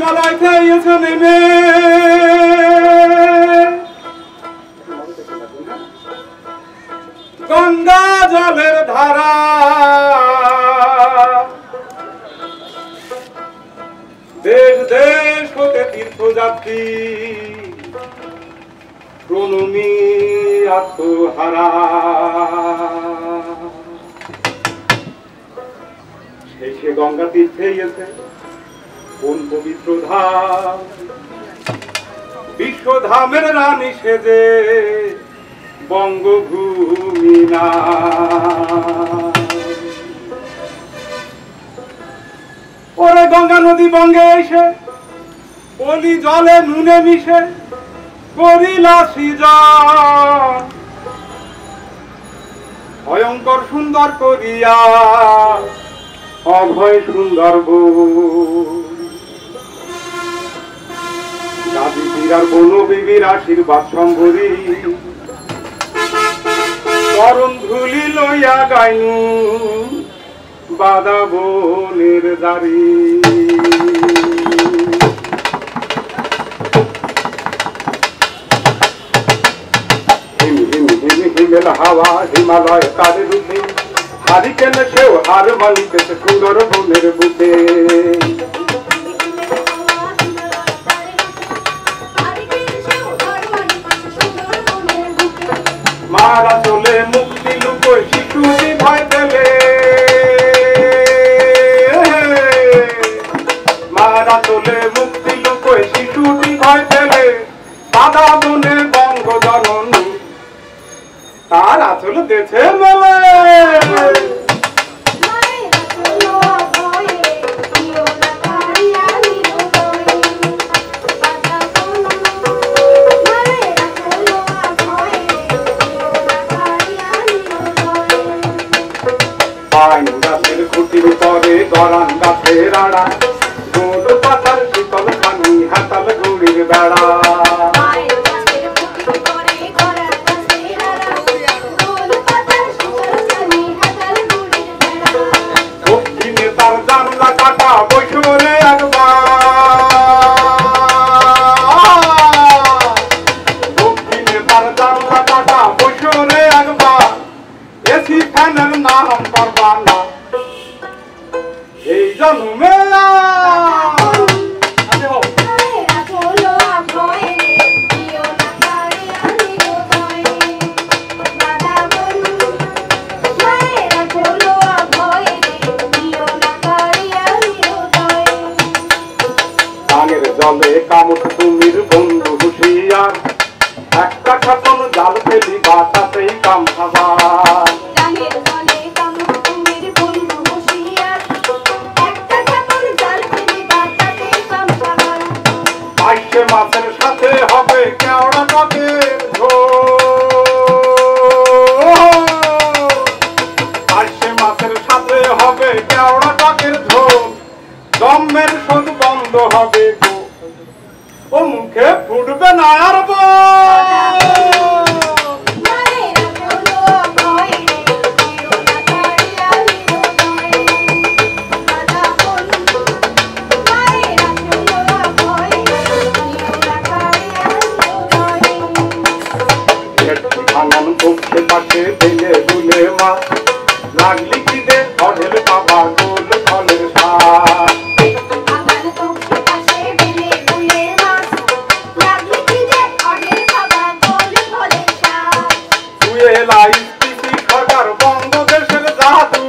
হিমালয় থেকে নেমে গঙ্গা জলের ধারা দেশ দেশ হতে তীর্থযাত্রী প্রণমী আত্মহারা সে গঙ্গা তীর্থে গেছে কোন পবিত্র ধাম বিশ্বধামের রানী সেজে বঙ্গভূমি না ওরে গঙ্গা নদী বঙ্গে এসে পলি জলে নুনে মিশে করিলা সৃজন ভয়ঙ্কর সুন্দর করিয়া অভয় সুন্দর দাদি পীরার বন বিবির আশীর্বাদ সম্ভরি চরণ ধুলি লইয়া গাইনু বাদা বনের দাঁড়ি হিমেল হাওয়া হিমালয় তার রূপে হারি কেন সেও হার মালিকেছে সুন্দর বনের বুকে মারা চলে মুক্তি লুকোয় শিশুটি ভয় পেলে মারা চলে মুক্তি লুকোয় শিশুটি ভয় পেলে বাদা বনে বঙ্গ জননী তার আচল দেছে মেলে পাইন গাছের খুঁটির পরে গরান গাছের আড়া গোল পাতার শীতল পানি হাতাল গুড়ির বেড়া দক্ষিণে তার জানলা কাটা বৈশরে দক্ষিণে তার জানলা কাটা বৈশরে একবার এসি ফ্যানের নাম করবা না এই জন্মে কানের জলে কামড় তুমির বন্ধু হুশিয়ার একটা খাতন জাল ফেলি বাতাতেই কাম খাবার বাইশে মাছের সাথে হবে কেওড়া টকের ঝোল বাইশে মাছের সাথে হবে কেওড়া টকের ঝোল জন্মের শোধ বন্ধ হবে গো ও মুখে ফুটবে না আর পাশে বেলে দুলে মা লাগলি কি দে অঢেল বাবা গোল ফলের সার সরকার বঙ্গদেশের জাদু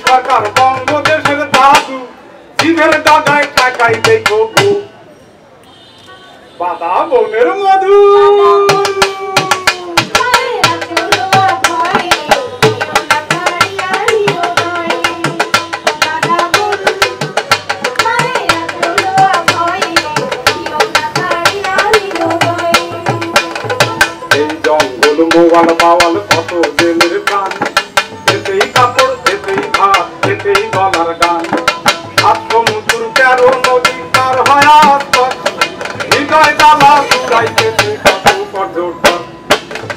সরকার বঙ্গদেশের জাদু জিভের ডাগায় ঠাকাই দেখো বাদা বনের মধু এই জঙ্গল মোয়াল পাওয়াল কত জেলের প্রাণ এতেই কাপড় এতেই ভাত এতেই গলার গান 7 সমুদ্র 13 নদী পার হয় হৃদয় জ্বালা জুড়াইতেছে কত পর্যটন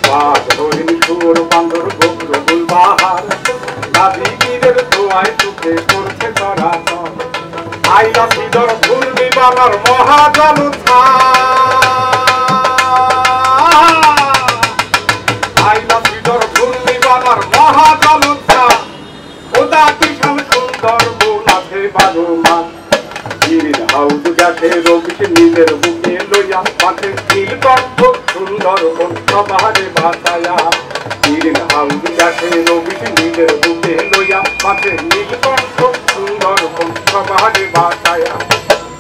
বাঘ হরিণ শুয়োর বান্দর গরু গুলবাহার নদী তীরের মাঝে করছে চরাচর আইলা সিদর ঘূর্ণিবালার মহাজল আইলা সিদর ঘূর্ণিবালার মহাজল খোদা বিশাল সুন্দর বোন আছে বারোমান গিরির হাউস গেছে রবিকে নিজের বুকে লইয়া মাঠে নীলকণ্ঠ সুন্দর বোন সবারে ভাসায়া গিরির হাউস গেছে রবিকে নিজের বুকে লইয়া মাঠে নীলকণ্ঠ সুন্দর বোন সবারে ভাসায়া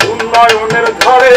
উন্নয়নের ঝড়ে